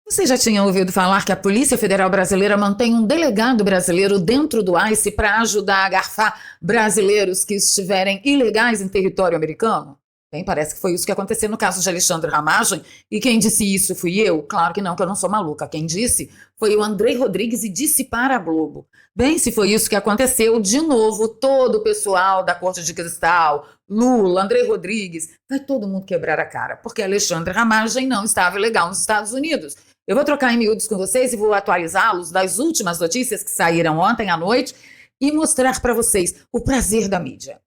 Você já tinha ouvido falar que a Polícia Federal Brasileira mantém um delegado brasileiro dentro do ICE para ajudar a garfar brasileiros que estiverem ilegais em território americano? Bem, parece que foi isso que aconteceu no caso de Alexandre Ramagem. E quem disse isso fui eu? Claro que não sou maluca. Quem disse foi o Andrei Rodrigues e disse para a Globo. Bem, se foi isso que aconteceu, de novo, todo o pessoal da Corte de Cristal, Lula, Andrei Rodrigues, vai todo mundo quebrar a cara, porque Alexandre Ramagem não estava ilegal nos Estados Unidos. Eu vou trocar em miúdos com vocês e vou atualizá-los das últimas notícias que saíram ontem à noite e mostrar para vocês o prazer da mídia,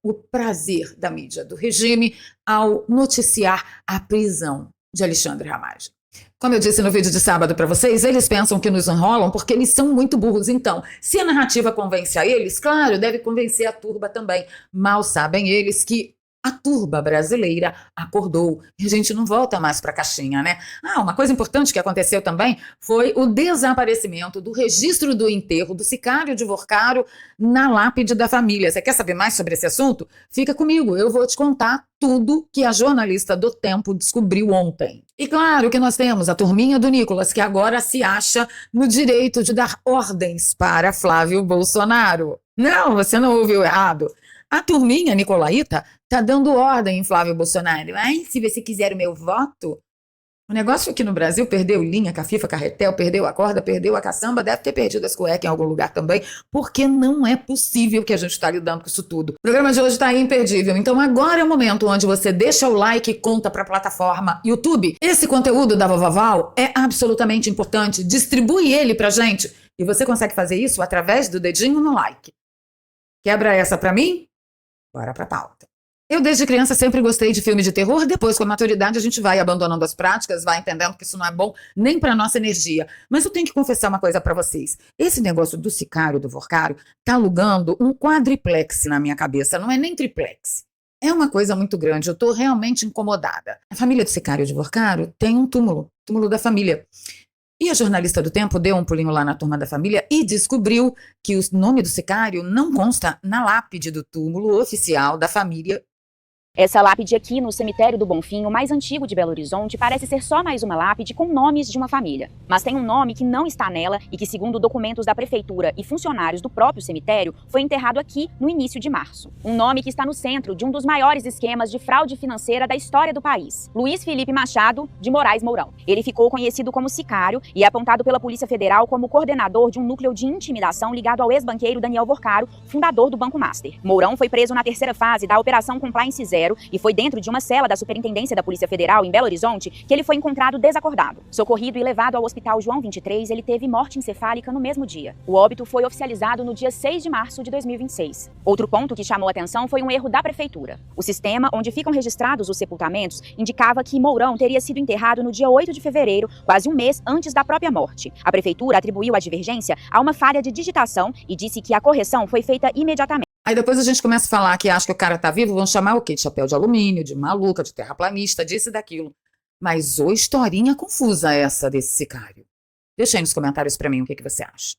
do regime ao noticiar a prisão de Alexandre Ramagem. Como eu disse no vídeo de sábado para vocês, eles pensam que nos enrolam porque eles são muito burros. Então, se a narrativa convence a eles, claro, deve convencer a turba também. Mal sabem eles que a turba brasileira acordou e a gente não volta mais para a caixinha, né? Uma coisa importante que aconteceu também foi o desaparecimento do registro do enterro do sicário de Vorcaro na lápide da família. Você quer saber mais sobre esse assunto? Fica comigo, eu vou te contar tudo que a jornalista do Tempo descobriu ontem. E claro que nós temos a turminha do Nicolas, que agora se acha no direito de dar ordens para Flávio Bolsonaro. Não, você não ouviu errado. A turminha nicolaíta tá dando ordem em Flávio Bolsonaro. Se você quiser o meu voto... O negócio aqui no Brasil perdeu linha, cafifa, carretel, perdeu a corda, perdeu a caçamba, deve ter perdido as cuecas em algum lugar também, porque não é possível que a gente está lidando com isso tudo. O programa de hoje está imperdível, então agora é o momento onde você deixa o like e conta para a plataforma YouTube. Esse conteúdo da Vovó Val é absolutamente importante, distribui ele pra gente, e você consegue fazer isso através do dedinho no like. Quebra essa pra mim? Bora pra pauta. Eu, desde criança, sempre gostei de filme de terror. Depois, com a maturidade, a gente vai abandonando as práticas, vai entendendo que isso não é bom nem para nossa energia. Mas eu tenho que confessar uma coisa para vocês. Esse negócio do sicário, do Vorcaro, tá alugando um quadriplex na minha cabeça. Não é nem triplex. É uma coisa muito grande. Eu tô realmente incomodada. A família do sicário de Vorcaro tem um túmulo da família. E a jornalista do Tempo deu um pulinho lá na turma da família e descobriu que o nome do sicário não consta na lápide do túmulo oficial da família. Essa lápide aqui no cemitério do Bonfim, o mais antigo de Belo Horizonte, parece ser só mais uma lápide com nomes de uma família. Mas tem um nome que não está nela e que, segundo documentos da prefeitura e funcionários do próprio cemitério, foi enterrado aqui no início de março. Um nome que está no centro de um dos maiores esquemas de fraude financeira da história do país. Luiz Felipe Machado de Moraes Mourão. Ele ficou conhecido como sicário e é apontado pela Polícia Federal como coordenador de um núcleo de intimidação ligado ao ex-banqueiro Daniel Vorcaro, fundador do Banco Master. Mourão foi preso na terceira fase da Operação Compliance Zero e foi dentro de uma cela da Superintendência da Polícia Federal em Belo Horizonte que ele foi encontrado desacordado. Socorrido e levado ao Hospital João 23, ele teve morte encefálica no mesmo dia. O óbito foi oficializado no dia 6 de março de 2026. Outro ponto que chamou atenção foi um erro da prefeitura. O sistema onde ficam registrados os sepultamentos indicava que Mourão teria sido enterrado no dia 8 de fevereiro, quase um mês antes da própria morte. A prefeitura atribuiu a divergência a uma falha de digitação e disse que a correção foi feita imediatamente. Aí depois a gente começa a falar que acha que o cara tá vivo, vão chamar o quê? De chapéu de alumínio, de maluca, de terraplanista, disso e daquilo. Mas ô historinha confusa essa desse sicário. Deixa aí nos comentários pra mim o que você acha.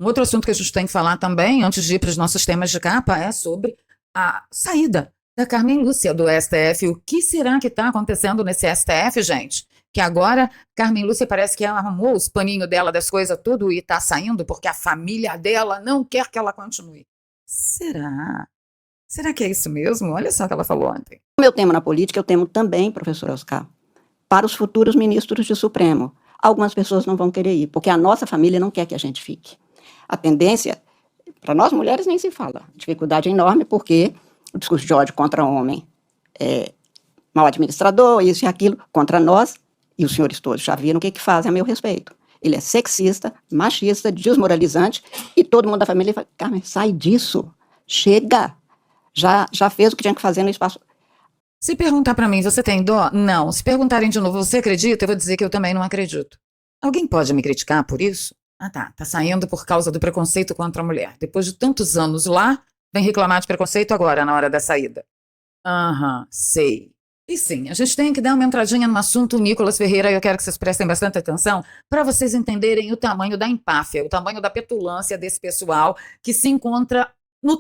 Um outro assunto que a gente tem que falar também, antes de ir para os nossos temas de capa, é sobre a saída da Carmen Lúcia do STF. O que será que está acontecendo nesse STF, gente? Que agora Carmen Lúcia parece que ela arrumou os paninhos dela das coisas tudo e está saindo porque a família dela não quer que ela continue. Será? Será que é isso mesmo? Olha só o que ela falou ontem. Como eu temo na política, eu temo também, professor Oscar, para os futuros ministros do Supremo. Algumas pessoas não vão querer ir, porque a nossa família não quer que a gente fique. A tendência, para nós mulheres nem se fala, dificuldade enorme, porque o discurso de ódio contra o homem é mau administrador, isso e aquilo, contra nós, e os senhores todos já viram o que fazem a meu respeito. Ele é sexista, machista, desmoralizante, e todo mundo da família fala, Carmen, sai disso, chega, já fez o que tinha que fazer no espaço. Se perguntar pra mim, você tem dó? Não. Se perguntarem de novo, você acredita? Eu vou dizer que eu também não acredito. Alguém pode me criticar por isso? Tá saindo por causa do preconceito contra a mulher. Depois de tantos anos lá, vem reclamar de preconceito agora, na hora da saída. Sei. E sim, a gente tem que dar uma entradinha no assunto Nicolas Ferreira, e eu quero que vocês prestem bastante atenção para vocês entenderem o tamanho da empáfia, o tamanho da petulância desse pessoal que se encontra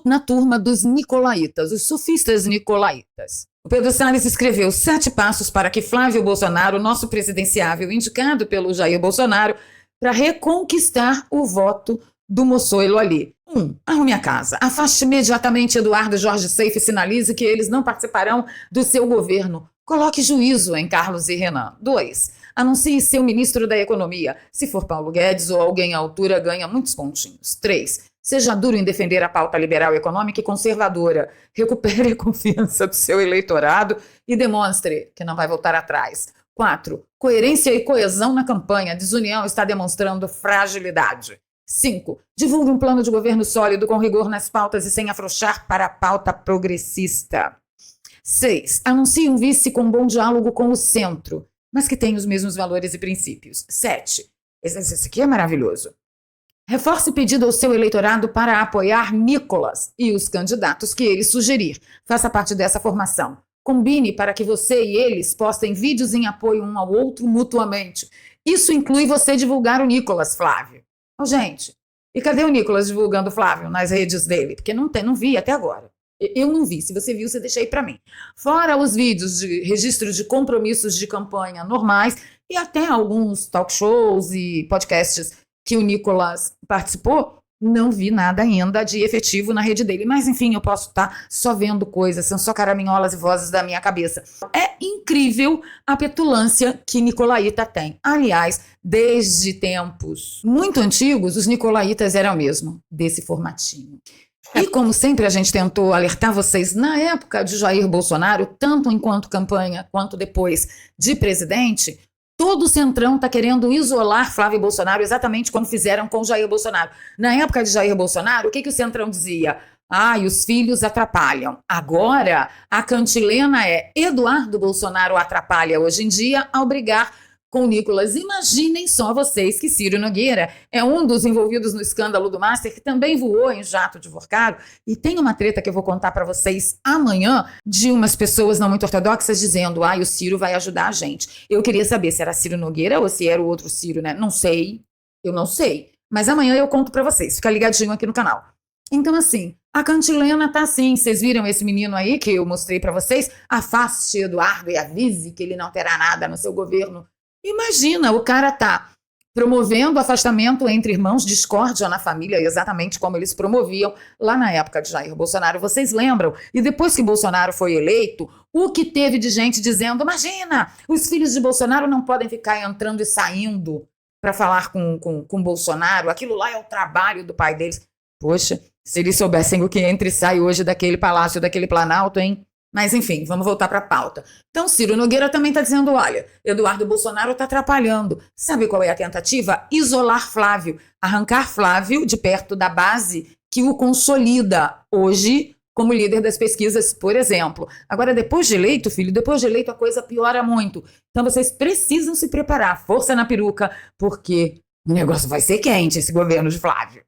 na turma dos nicolaítas, os sofistas nicolaítas. O Pedro Salles escreveu 7 passos para que Flávio Bolsonaro, nosso presidenciável, indicado pelo Jair Bolsonaro, para reconquistar o voto do moçoilo ali. 1. Arrume a casa. Afaste imediatamente Eduardo e Jorge Seife e sinalize que eles não participarão do seu governo. Coloque juízo em Carlos e Renan. 2. Anuncie seu ministro da Economia. Se for Paulo Guedes ou alguém à altura, ganha muitos pontinhos. 3. Seja duro em defender a pauta liberal econômica e conservadora. Recupere a confiança do seu eleitorado e demonstre que não vai voltar atrás. 4. Coerência e coesão na campanha. A desunião está demonstrando fragilidade. 5. Divulgue um plano de governo sólido com rigor nas pautas e sem afrouxar para a pauta progressista. 6. Anuncie um vice com bom diálogo com o centro, mas que tenha os mesmos valores e princípios. 7. Esse aqui é maravilhoso. Reforce pedido ao seu eleitorado para apoiar Nicolas e os candidatos que ele sugerir. Faça parte dessa formação. Combine para que você e eles postem vídeos em apoio um ao outro mutuamente. Isso inclui você divulgar o Nicolas, Flávio. Oh, gente, e cadê o Nicolas divulgando o Flávio nas redes dele? Porque não vi até agora. Eu não vi. Se você viu, você deixa aí para mim. Fora os vídeos de registro de compromissos de campanha normais e até alguns talk shows e podcasts que o Nicolas participou, não vi nada ainda de efetivo na rede dele. Mas, enfim, eu posso estar só vendo coisas, são só caraminholas e vozes da minha cabeça. É incrível a petulância que Nicolaíta tem. Aliás, desde tempos muito antigos, os nicolaítas eram mesmo desse formatinho. E como sempre a gente tentou alertar vocês na época de Jair Bolsonaro, tanto enquanto campanha quanto depois de presidente, todo o Centrão está querendo isolar Flávio Bolsonaro exatamente como fizeram com Jair Bolsonaro. Na época de Jair Bolsonaro, o que o Centrão dizia? E os filhos atrapalham. Agora, a cantilena é Eduardo Bolsonaro atrapalha hoje em dia ao brigar com Nicolas. Imaginem só vocês que Ciro Nogueira é um dos envolvidos no escândalo do Master, que também voou em jato de Vorcaro, e tem uma treta que eu vou contar para vocês amanhã de umas pessoas não muito ortodoxas dizendo, o Ciro vai ajudar a gente. Eu queria saber se era Ciro Nogueira ou se era o outro Ciro, né? Não sei, eu não sei. Mas amanhã eu conto para vocês, fica ligadinho aqui no canal. Então, assim, a cantilena tá assim, vocês viram esse menino aí que eu mostrei para vocês? Afaste Eduardo e avise que ele não terá nada no seu governo. Imagina, o cara tá promovendo afastamento entre irmãos, discórdia na família, exatamente como eles promoviam lá na época de Jair Bolsonaro. Vocês lembram? E depois que Bolsonaro foi eleito, o que teve de gente dizendo, imagina, os filhos de Bolsonaro não podem ficar entrando e saindo para falar com Bolsonaro, aquilo lá é o trabalho do pai deles. Poxa, se eles soubessem o que entra e sai hoje daquele palácio, daquele planalto, hein? Mas, enfim, vamos voltar para a pauta. Então, Ciro Nogueira também está dizendo, olha, Eduardo Bolsonaro está atrapalhando. Sabe qual é a tentativa? Isolar Flávio, arrancar Flávio de perto da base que o consolida hoje como líder das pesquisas, por exemplo. Agora, depois de eleito, filho, depois de eleito a coisa piora muito. Então, vocês precisam se preparar, força na peruca, porque o negócio vai ser quente, esse governo de Flávio.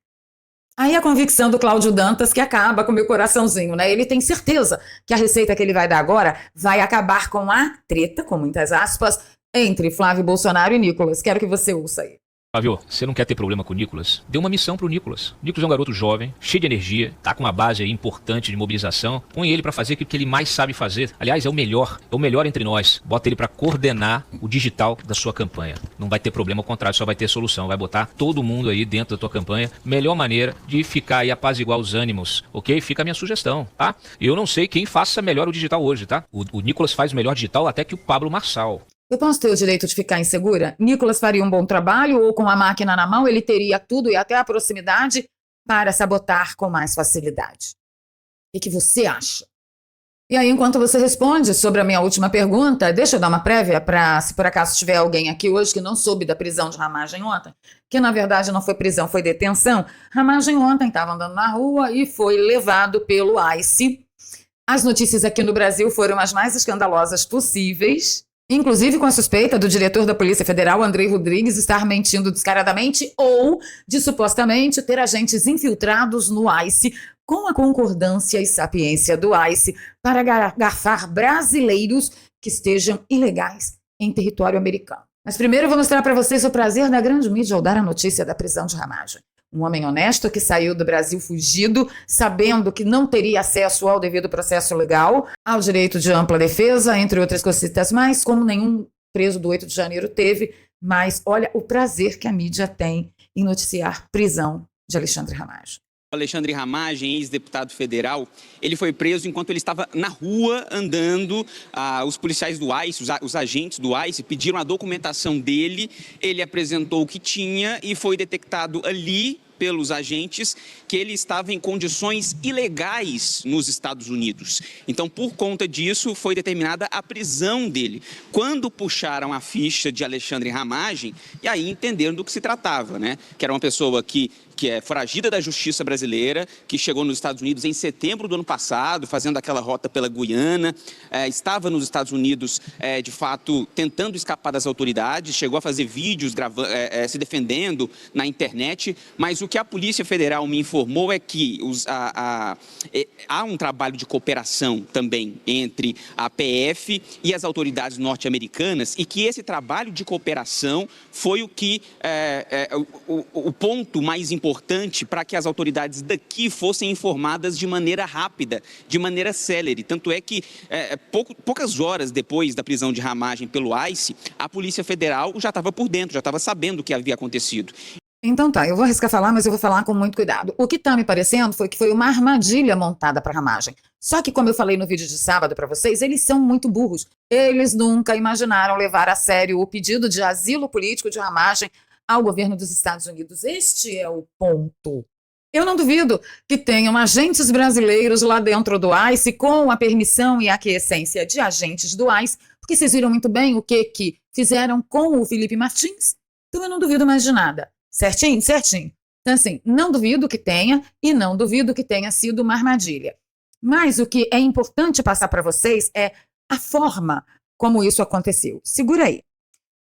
Aí a convicção do Cláudio Dantas que acaba com o meu coraçãozinho, né? Ele tem certeza que a receita que ele vai dar agora vai acabar com a treta, com muitas aspas, entre Flávio Bolsonaro e Nicolas. Quero que você ouça aí. Flávio, você não quer ter problema com o Nicolas? Dê uma missão pro Nicolas. O Nicolas é um garoto jovem, cheio de energia, tá com uma base aí importante de mobilização. Põe ele pra fazer o que ele mais sabe fazer. Aliás, é o melhor entre nós. Bota ele pra coordenar o digital da sua campanha. Não vai ter problema, ao contrário, só vai ter solução. Vai botar todo mundo aí dentro da tua campanha. Melhor maneira de ficar aí apaziguar os ânimos, ok? Fica a minha sugestão, tá? Eu não sei quem faça melhor o digital hoje, tá? O Nicolas faz o melhor digital até que o Pablo Marçal. Eu posso ter o direito de ficar insegura? Nicolas faria um bom trabalho ou com a máquina na mão ele teria tudo e até a proximidade para sabotar com mais facilidade? O que você acha? E aí, enquanto você responde sobre a minha última pergunta, deixa eu dar uma prévia para, se por acaso tiver alguém aqui hoje que não soube da prisão de Ramagem ontem, que na verdade não foi prisão, foi detenção. Ramagem ontem estava andando na rua e foi levado pelo ICE. As notícias aqui no Brasil foram as mais escandalosas possíveis, inclusive com a suspeita do diretor da Polícia Federal, Andrei Rodrigues, estar mentindo descaradamente ou de supostamente ter agentes infiltrados no ICE com a concordância e sapiência do ICE para garfar brasileiros que estejam ilegais em território americano. Mas primeiro eu vou mostrar para vocês o prazer da grande mídia ao dar a notícia da prisão de Ramagem. Um homem honesto que saiu do Brasil fugido, sabendo que não teria acesso ao devido processo legal, ao direito de ampla defesa, entre outras cositas mais, como nenhum preso do 8 de janeiro teve. Mas olha o prazer que a mídia tem em noticiar prisão de Alexandre Ramagem. Alexandre Ramagem, ex-deputado federal, ele foi preso enquanto ele estava na rua andando. Os policiais do ICE, os agentes do ICE, pediram a documentação dele. Ele apresentou o que tinha e foi detectado ali pelos agentes que ele estava em condições ilegais nos Estados Unidos. Então, por conta disso, foi determinada a prisão dele. Quando puxaram a ficha de Alexandre Ramagem, e aí entenderam do que se tratava, né? Que era uma pessoa que é foragida da justiça brasileira, que chegou nos Estados Unidos em setembro do ano passado, fazendo aquela rota pela Guiana, estava nos Estados Unidos, de fato, tentando escapar das autoridades, chegou a fazer vídeos se defendendo na internet, mas o que a Polícia Federal me informou é que há um trabalho de cooperação também entre a PF e as autoridades norte-americanas, e que esse trabalho de cooperação foi o ponto mais importante para que as autoridades daqui fossem informadas de maneira rápida, de maneira célere. Tanto é que poucas horas depois da prisão de Ramagem pelo ICE, a Polícia Federal já estava por dentro, já estava sabendo o que havia acontecido. Então tá, eu vou arriscar falar, mas eu vou falar com muito cuidado. O que está me parecendo foi que foi uma armadilha montada para Ramagem. Só que, como eu falei no vídeo de sábado para vocês, eles são muito burros. Eles nunca imaginaram levar a sério o pedido de asilo político de Ramagem ao governo dos Estados Unidos. Este é o ponto. Eu não duvido que tenham agentes brasileiros lá dentro do ICE com a permissão e a aquiescência de agentes do ICE, porque vocês viram muito bem o que fizeram com o Felipe Martins. Então eu não duvido mais de nada. Certinho? Certinho. Então, assim, não duvido que tenha e não duvido que tenha sido uma armadilha. Mas o que é importante passar para vocês é a forma como isso aconteceu. Segura aí.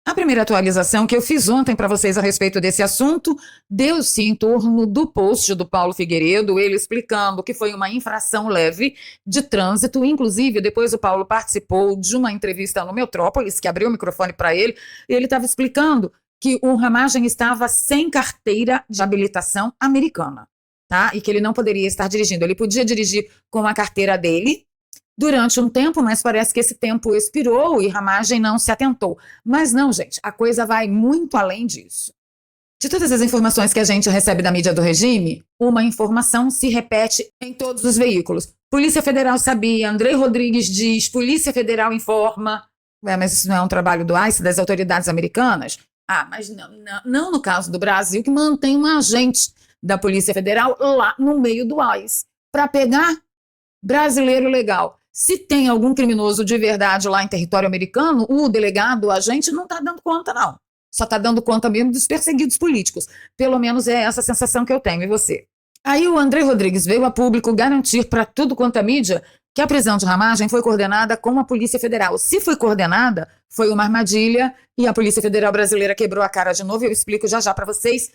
A primeira atualização que eu fiz ontem para vocês a respeito desse assunto deu-se em torno do post do Paulo Figueiredo, ele explicando que foi uma infração leve de trânsito. Inclusive, depois o Paulo participou de uma entrevista no Metrópolis, que abriu o microfone para ele, e ele estava explicando que o Ramagem estava sem carteira de habilitação americana, tá? E que ele não poderia estar dirigindo. Ele podia dirigir com a carteira dele durante um tempo, mas parece que esse tempo expirou e Ramagem não se atentou. Mas não, gente, a coisa vai muito além disso. De todas as informações que a gente recebe da mídia do regime, uma informação se repete em todos os veículos. Polícia Federal sabia, Andrei Rodrigues diz, Polícia Federal informa. Mas isso não é um trabalho do ICE, das autoridades americanas? Mas não no caso do Brasil, que mantém um agente da Polícia Federal lá no meio do ICE para pegar brasileiro legal. Se tem algum criminoso de verdade lá em território americano, o delegado, o agente, não está dando conta, não. Só está dando conta mesmo dos perseguidos políticos. Pelo menos é essa sensação que eu tenho, e você? Aí o Andrei Rodrigues veio a público garantir para tudo quanto a mídia que a prisão de Ramagem foi coordenada com a Polícia Federal. Se foi coordenada, foi uma armadilha e a Polícia Federal brasileira quebrou a cara de novo. Eu explico já para vocês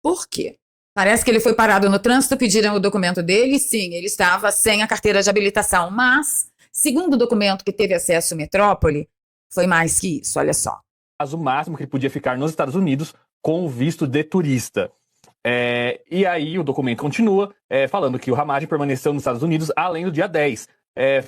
por quê. Parece que ele foi parado no trânsito, pediram o documento dele. Sim, ele estava sem a carteira de habilitação, mas, segundo o documento que teve acesso ao Metrópole, foi mais que isso, olha só. O máximo que ele podia ficar nos Estados Unidos com o visto de turista. E aí o documento continua falando que o Ramagem permaneceu nos Estados Unidos além do dia 10.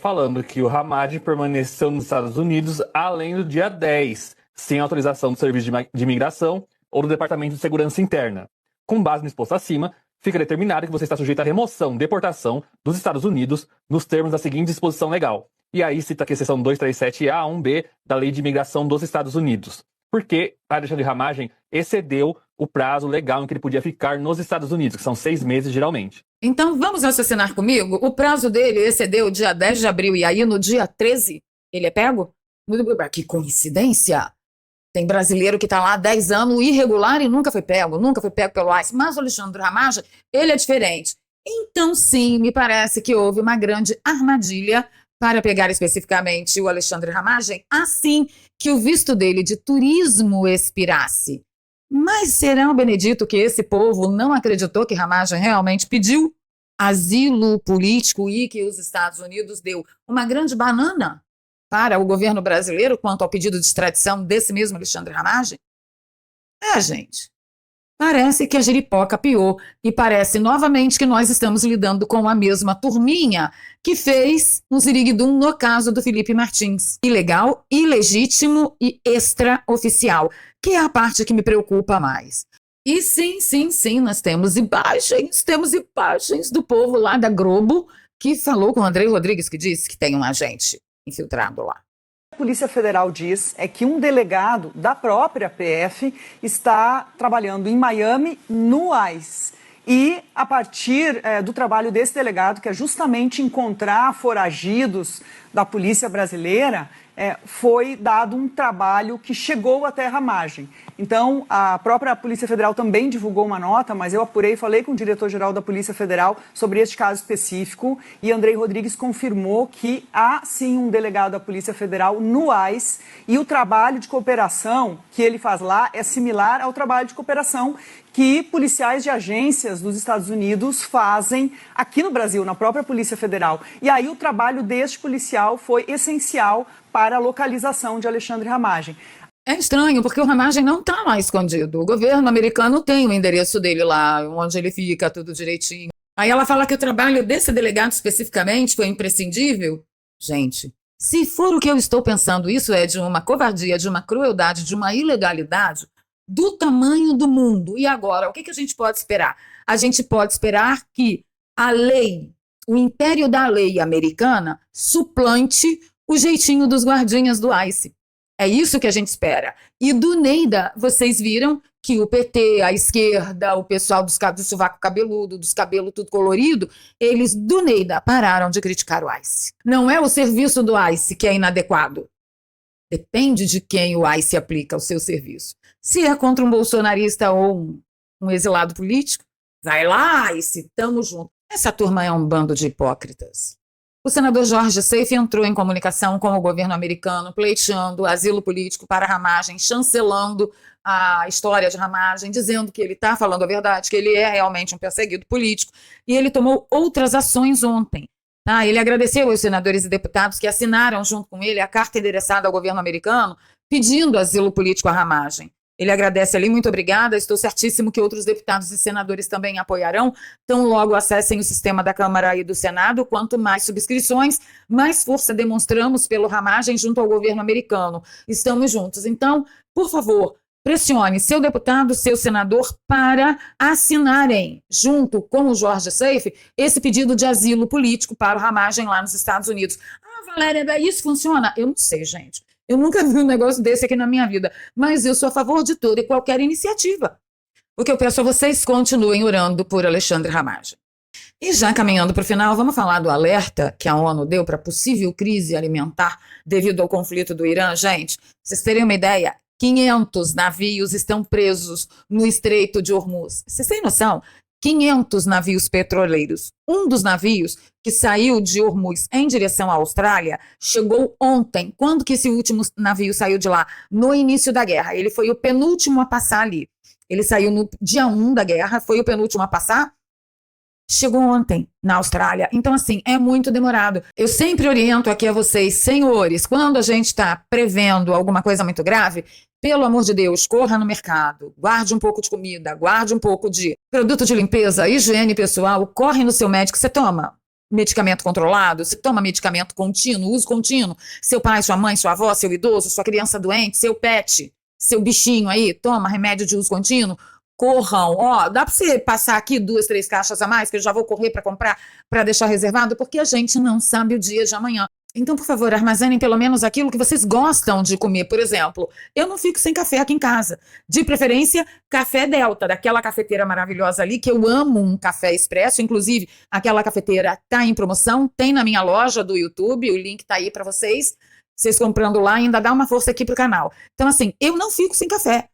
Falando que o Ramagem permaneceu nos Estados Unidos além do dia 10, sem autorização do Serviço de Imigração ou do Departamento de Segurança Interna. Com base no exposto acima, fica determinado que você está sujeito à remoção, deportação dos Estados Unidos nos termos da seguinte disposição legal. E aí cita aqui a seção 237A, 1B da Lei de Imigração dos Estados Unidos. Porque Alexandre Ramagem excedeu o prazo legal em que ele podia ficar nos Estados Unidos, que são 6 meses geralmente. Então vamos raciocinar comigo? O prazo dele excedeu dia 10 de abril e aí no dia 13 ele é pego? Que coincidência! Tem brasileiro que está lá há 10 anos irregular e nunca foi pego pelo ICE. Mas o Alexandre Ramagem, ele é diferente. Então sim, me parece que houve uma grande armadilha para pegar especificamente o Alexandre Ramagem assim que o visto dele de turismo expirasse. Mas será, Benedito, que esse povo não acreditou que Ramagem realmente pediu asilo político e que os Estados Unidos deu uma grande banana para o governo brasileiro quanto ao pedido de extradição desse mesmo Alexandre Ramagem? Gente, Parece que a jeripoca piou e parece novamente que nós estamos lidando com a mesma turminha que fez um ziriguidum no caso do Felipe Martins. Ilegal, ilegítimo e extraoficial, que é a parte que me preocupa mais. E sim, nós temos imagens do povo lá da Globo que falou com o Andrei Rodrigues, que disse que tem um agente infiltrado lá. A Polícia Federal diz que um delegado da própria PF está trabalhando em Miami no ICE. E a partir do trabalho desse delegado, que é justamente encontrar foragidos da polícia brasileira, foi dado um trabalho que chegou até a Ramagem. Então, a própria Polícia Federal também divulgou uma nota, mas eu apurei, falei com o diretor-geral da Polícia Federal sobre este caso específico e Andrei Rodrigues confirmou que há sim um delegado da Polícia Federal no ICE e o trabalho de cooperação que ele faz lá é similar ao trabalho de cooperação que policiais de agências dos Estados Unidos fazem aqui no Brasil, na própria Polícia Federal. E aí o trabalho deste policial foi essencial para a localização de Alexandre Ramagem. É estranho, porque o Ramagem não está lá escondido. O governo americano tem o endereço dele lá, onde ele fica, tudo direitinho. Aí ela fala que o trabalho desse delegado especificamente foi imprescindível. Gente, se for o que eu estou pensando, isso é de uma covardia, de uma crueldade, de uma ilegalidade do tamanho do mundo. E agora, o que a gente pode esperar? A gente pode esperar que a lei, o império da lei americana, suplante o jeitinho dos guardinhas do ICE. É isso que a gente espera. E do Neida, vocês viram que o PT, a esquerda, o pessoal do sovaco cabeludo, dos cabelos tudo colorido, eles do Neida pararam de criticar o ICE. Não é o serviço do ICE que é inadequado. Depende de quem o ICE aplica o seu serviço. Se é contra um bolsonarista ou um exilado político, vai lá, ICE, tamo junto. Essa turma é um bando de hipócritas. O senador Jorge Seife entrou em comunicação com o governo americano, pleiteando asilo político para Ramagem, chancelando a história de Ramagem, dizendo que ele está falando a verdade, que ele é realmente um perseguido político, e ele tomou outras ações ontem. Tá? Ele agradeceu aos senadores e deputados que assinaram junto com ele a carta endereçada ao governo americano pedindo asilo político a Ramagem. Ele agradece ali, muito obrigada, estou certíssimo que outros deputados e senadores também apoiarão, então logo acessem o sistema da Câmara e do Senado, quanto mais subscrições, mais força demonstramos pelo Ramagem junto ao governo americano. Estamos juntos, então, por favor, pressione seu deputado, seu senador para assinarem, junto com o Jorge Seife, esse pedido de asilo político para o Ramagem lá nos Estados Unidos. Ah, Valéria, isso funciona? Eu não sei, gente. Eu nunca vi um negócio desse aqui na minha vida, mas eu sou a favor de toda e qualquer iniciativa. O que eu peço a vocês, continuem orando por Alexandre Ramagem. E já caminhando para o final, vamos falar do alerta que a ONU deu para possível crise alimentar devido ao conflito do Irã. Gente, vocês terem uma ideia, 500 navios estão presos no Estreito de Hormuz. Vocês têm noção? 500 navios petroleiros. Um dos navios que saiu de Hormuz em direção à Austrália chegou ontem. Quando que esse último navio saiu de lá? No início da guerra. Ele foi o penúltimo a passar ali. Ele saiu no dia 1 da guerra, foi o penúltimo a passar. Chegou ontem na Austrália. Então, assim, é muito demorado. Eu sempre oriento aqui a vocês, senhores, quando a gente está prevendo alguma coisa muito grave, pelo amor de Deus, corra no mercado, guarde um pouco de comida, guarde um pouco de produto de limpeza, higiene pessoal, corre no seu médico, você toma medicamento controlado, você toma medicamento contínuo, uso contínuo, seu pai, sua mãe, sua avó, seu idoso, sua criança doente, seu pet, seu bichinho aí, toma remédio de uso contínuo, corram, ó, dá para você passar aqui 2, 3 caixas a mais, que eu já vou correr para comprar, para deixar reservado, porque a gente não sabe o dia de amanhã. Então, por favor, armazenem pelo menos aquilo que vocês gostam de comer. Por exemplo, eu não fico sem café aqui em casa. De preferência, café Delta, daquela cafeteira maravilhosa ali, que eu amo um café expresso. Inclusive, aquela cafeteira tá em promoção, tem na minha loja do YouTube, o link tá aí para vocês. Vocês comprando lá ainda dá uma força aqui pro canal. Então, assim, eu não fico sem café.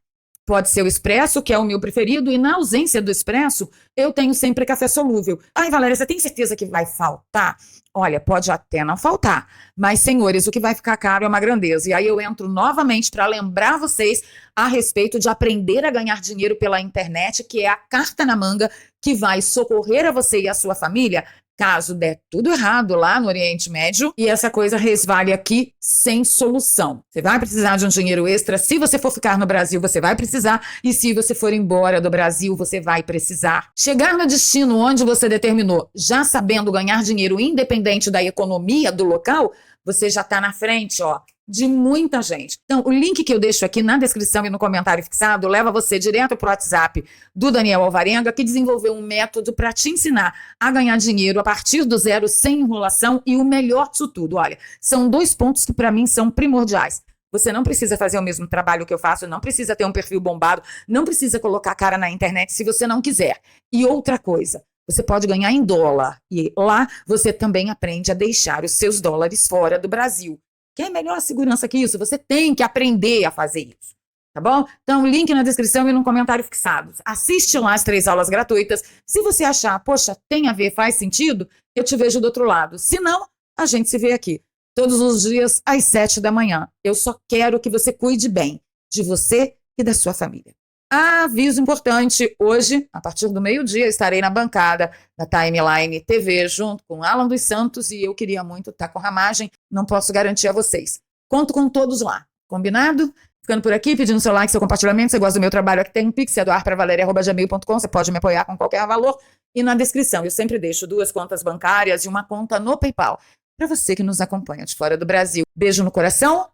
Pode ser o expresso, que é o meu preferido, e na ausência do expresso, eu tenho sempre café solúvel. Ai, Valéria, você tem certeza que vai faltar? Olha, pode até não faltar, mas, senhores, o que vai ficar caro é uma grandeza. E aí eu entro novamente para lembrar vocês a respeito de aprender a ganhar dinheiro pela internet, que é a carta na manga que vai socorrer a você e a sua família caso der tudo errado lá no Oriente Médio e essa coisa resvale aqui sem solução. Você vai precisar de um dinheiro extra. Se você for ficar no Brasil, você vai precisar. E se você for embora do Brasil, você vai precisar. Chegar no destino onde você determinou, já sabendo ganhar dinheiro independente da economia do local, você já está na frente, ó, de muita gente. Então, o link que eu deixo aqui na descrição e no comentário fixado leva você direto para o WhatsApp do Daniel Alvarenga, que desenvolveu um método para te ensinar a ganhar dinheiro a partir do zero, sem enrolação, e o melhor disso tudo, olha, são 2 pontos que para mim são primordiais. Você não precisa fazer o mesmo trabalho que eu faço, não precisa ter um perfil bombado, não precisa colocar a cara na internet se você não quiser. E outra coisa, você pode ganhar em dólar, e lá você também aprende a deixar os seus dólares fora do Brasil. Quer melhor segurança que isso? Você tem que aprender a fazer isso, tá bom? Então, link na descrição e no comentário fixado. Assiste lá as 3 aulas gratuitas. Se você achar, poxa, tem a ver, faz sentido, eu te vejo do outro lado. Se não, a gente se vê aqui, todos os dias às 7 da manhã. Eu só quero que você cuide bem de você e da sua família. Aviso importante, hoje, a partir do meio-dia, estarei na bancada da Timeline TV junto com Alan dos Santos e eu queria muito estar com a Ramagem, não posso garantir a vocês. Conto com todos lá, combinado? Ficando por aqui, pedindo seu like, seu compartilhamento, se você gosta do meu trabalho, aqui tem um pix, doarpravaleria@gmail.com, você pode me apoiar com qualquer valor e na descrição eu sempre deixo 2 contas bancárias e uma conta no PayPal, para você que nos acompanha de fora do Brasil. Beijo no coração,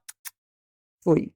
fui.